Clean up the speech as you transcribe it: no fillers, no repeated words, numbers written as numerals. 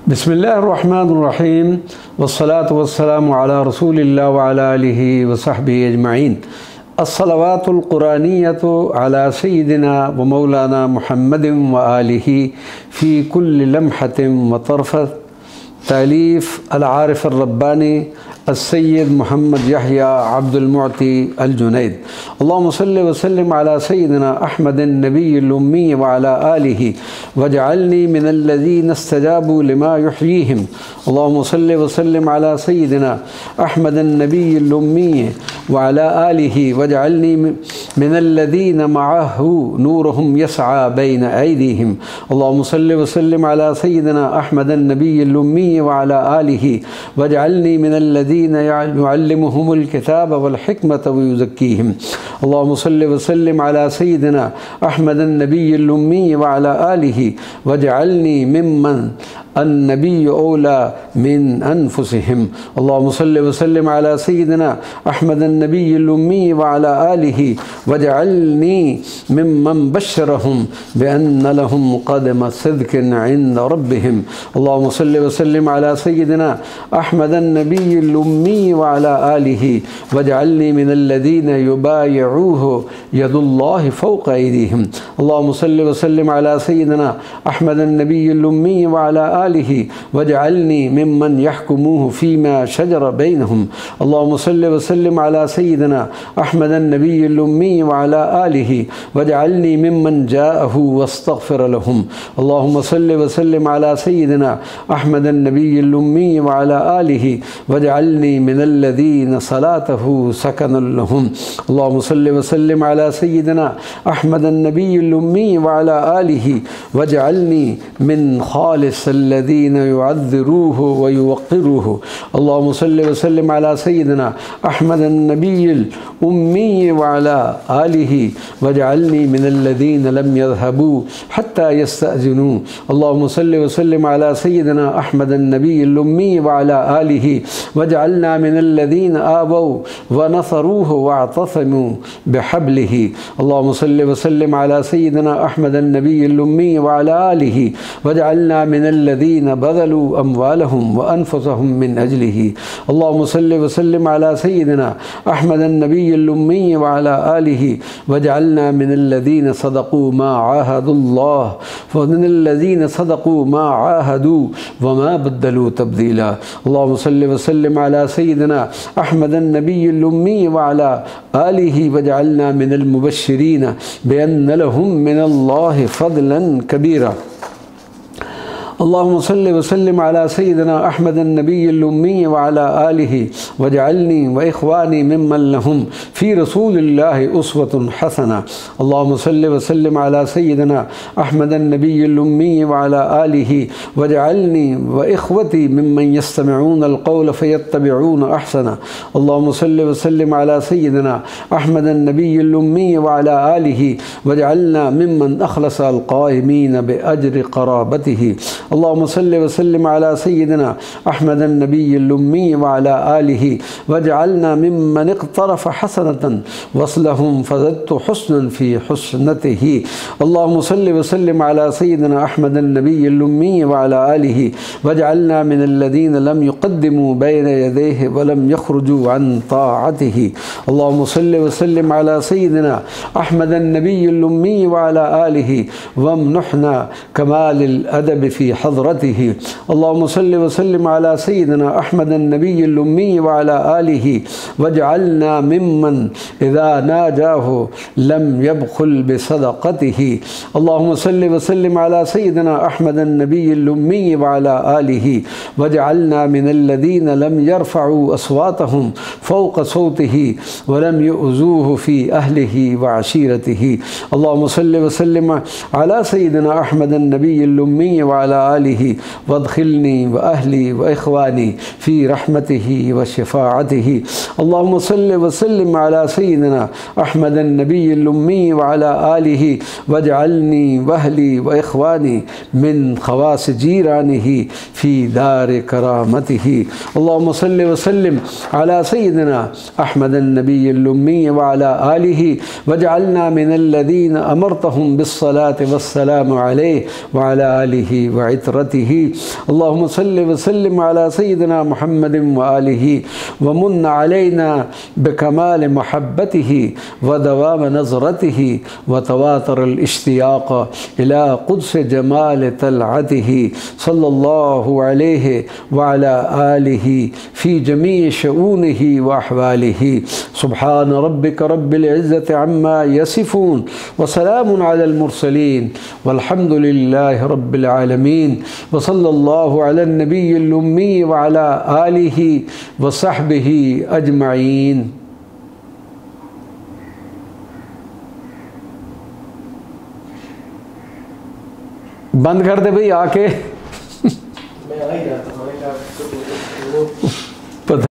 बिस्मिल्लाहिर्रहमानिर्रहीम वस्सलातु वस्सलामु अला रसूलिल्लाह व अला आलिहि व सहबिहि अजमईन। अस्सलावातुल कुरानियतु अला सय्यिदिना व मौलाना मुहम्मदिन व आलिहि फ़ी कुल्लि लम्हतिन व तरफ़त। तालीफ़ अल-आरिफ़ अर-रब्बानी अस्सय्यद मोहम्मद यहया अब्दुल मुअती अल-जुनैद। अल्लाहुम्मा सल्लि व सल्लिम अला सय्यिदिना अहमदिन नबिय्यिल उम्मी व अला आलिहि वजअलनी मिनल्लज़ीना इस्तजाबू लिमा युहयीहिम। अल्लाहुम्मा सल्लि व सल्लिम अला सय्यिदिना अहमदिन नबिय्यिल उम्मी व अला आलिहि वजअलनी मिनल्लज़ीना मअहू नूरुहुम यसआ बैन ऐदीहिम। अल्लाहुम्मा सल्लि व सल्लिम अला सय्यिदिना अहमदिन नबिय्यिल उम्मी व अला आलिहि वजअलनी मिनल्लज़ीना युअल्लिमुहुमुल किताब वल हिकमत व युज़क्कीहिम। अल्लाहुम्मा सल्लि व सल्लिम अला सय्यिदिना अहमदिन नबिय्यिल उम्मी व अला आलिहि वजअलनी मिम्मन अन्नबिय्यु औला मिन अनफुसिहिम। अल्लाहुम्मा सल्लि व सल्लिम अला सय्यिदिना अहमदिन नबिय्यिल उम्मी व अला आलिहि वजअलनी मिम्मन बश्शरहुम बिअन्न लहुम क़दम सिद्क़िन इन्द रब्बिहिम। अल्लाहुम्मा सल्लि व सल्लिम अला सय्यिदिना अहमदिन नबिय्यिल उम्मी व अला आलिहि वजअलनी मिनल्लज़ीना युबायिऊहु यदुल्लाहि फ़ौक़ ऐदीहिम। अल्लाहुम्मा सल्लि व सल्लिम अला सय्यिदिना अहमदिन नबिय्यिल उम्मी व अला आलिहि वजअलनी मिम्मन यहकुमुहु फ़ीमा शजर बैनहुम। अल्लाहुम्मा सल्लि व सल्लिम अला सय्यिदिना अहमदिन नबिय्यिल उम्मी व अला आलिहि वजअलनी मिम्मन जाअहु वस्तग़फ़िर लहुम। अल्लाहुम्मा सल्लि व सल्लिम अला सय्यिदिना अहमदिन नबिय्यिल उम्मी व अला आलिहि वजअलनी मिनल्लज़ीना सलातहु सकनुल लहुम। अल्लाहुम्मा सल्लि व सल्लिम अला सय्यिदिना अहमदिन नबिय्यिल उम्मी व अला आलिहि वजअलनी मिन खालिसिल्लज़ीना युअज़्ज़िरूहु व युवक़्क़िरूहु। अल्लाहुम्मा सल्लि व सल्लिम अला सय्यिदिना अहमदिन नबिय्यिल उम्मी व अला आलिहि वजअलनी मिनल्लज़ीना लम यज़हबू हत्ता यस्तअज़िनू। अल्लाहुम्मा सल्लि व सल्लिम अला सय्यिदिना अहमदिन नबिय्यिल उम्मी व अला आलिहि वजअलना मिनल्लज़ीना आवौ व नसरूहु व अतसमू बिहब्लिहि। अल्लाहुम्मा सल्लि व सल्लिम अला सय्यिदिना अहमदिन नबिय्यिल उम्मी व अला आलिहि वजअलना मिनल्लज़ीना बज़लू अम्वालहुम व अनफुसहुम मिन अजलिहि। अल्लाहुम्मा सल्लि व सल्लिम अला सय्यिदिना अहमदिन नबिय्यिल उम्मी व अला आलिहि वजअलना मिनल्लज़ीना सदक़ू मा आहदुल्लाह व मिनल्लज़ीना सदक़ू मा आहदू व मा बद्दलू तब्दीला। अल्लाहुम्मा सल्लि व सल्लिम अला सय्यिदिना अहमदिन नबिय्यिल उम्मी व अला आलिहि वजअलना मिनल मुबश्शिरीन बिअन्न लहुम मिनल्लाहि फ़ज़लन कबीरा। अल्लाहुम्मा सल्लि व सल्लिम अला सय्यिदिना अहमदिन नबिय्यिल उम्मी व अला आलिहि वजअलनी व इख़वानी मिम्मन लहुम फ़ी रसूलिल्लाहि उस्वतुन हसना। अल्लाहुम्मा सल्लि व सल्लिम अला सय्यिदिना अहमदिन नबिय्यिल उम्मी व अला आलिहि वजअलनी व इख़वती मिम्मन यस्तमिऊनल क़ौल फ़यत्तबिऊन अहसना। अल्लाहुम्मा सल्लि व सल्लिम अला सय्यिदिना अहमदिन नबिय्यिल उम्मी व अला आलिहि वजअलना मिम्मन अख़लसल क़ाइमीन बिअज्रि क़राबतिहि। अल्लाहुम्मा सल्लि व सल्लिम अला सय्यिदिना अहमदिन नबिय्यिल उम्मी व अला आलिहि वजअलना मिम्मन इक़्तरफ़ हसनतन वस्लहुम फ़ज़दतु हुस्नन फ़ी हुस्नतिहि। अल्लाहुम्मा सल्लि व सल्लिम अला सय्यिदिना अहमदिन नबिय्यिल उम्मी व अला आलिहि वजअलना मिनल्लज़ीना लम युक़द्दिमू बैन यदैहि व लम यख़रुजू अन ताअतिहि। अल्लाहुम्मा सल्लि व सल्लिम अला सय्यिदिना अहमदिन नबिय्यिल उम्मी व अला आलिहि वमनुहना कमालिल अदब फ़ी हज़रतिहि। अल्लाहुम्मा सल्लि व सल्लिम अला सय्यिदिना अहमदिन नबिय्यिल उम्मी व अला आलिहि वजअलना मिम्मन इज़ा नाजाहु लम यबख़ुल बिसदक़तिहि। अल्लाहुम्मा सल्लि व सल्लिम अला सय्यिदिना अहमदिन नबिय्यिल उम्मी व अला आलिहि वजअलना मिनल्लज़ीना लम यरफ़ऊ अस्वातहुम फ़ौक़ सौतिहि व लम युअज़ूहु फ़ी अहलिहि व अशीरतिहि। अल्लाहुम्मा सल्लि व सल्लिम अला सय्यिदिना अहमदिन नबिय्यिल उम्मी व अला आलिहि वअदख़िलनी व अहली व इख़वानी फ़ी रहमतिहि व शफ़ाअतिहि। अल्लाहुम्मा सल्लि व सल्लिम अला सय्यिदिना अहमदिन नबिय्यिल उम्मी व अला आलिहि वजअलनी व अहली व इख़वानी मिन ख़वास जीरानिहि फ़ी दार करामतिहि। अल्लाहुम्मा सल्लि व सल्लिम अला सय्यिदिना अहमदिन नबिय्यिल उम्मी व अला आलिहि वजअलना मिनल्लज़ीना अमरतहुम बिस्सलाति वस्सलामु अलैहि व अला आलिहि व इतरतिही अल्लाहुम्मा सल्लि व सल्लिम अला सय्यिदिना मुहम्मदिन व आलिही व मुन्न अलैना बिकमाल मुहब्बतिही व दवाम नज़रतिही व तवातर अल इश्तियाक़ इला क़ुद्स जमाल तलअतिही सल्लल्लाहु अलैहि व अला आलिही फ़ी जमी शऊनिही व अहवालिही सुब्हान रब्बिक रब्बिल इज़्ज़ति अम्मा यसिफ़ून व सलामुन अलल मुरसलीन वल्हम्दुलिल्लाहि रब्बिल आलमीन व सल्लल्लाहु अलन नबिय्यिल उम्मी व अला आलिही व सहबिही अजमईन। बंद कर दे भाई आके। मैं आ ही रहा था।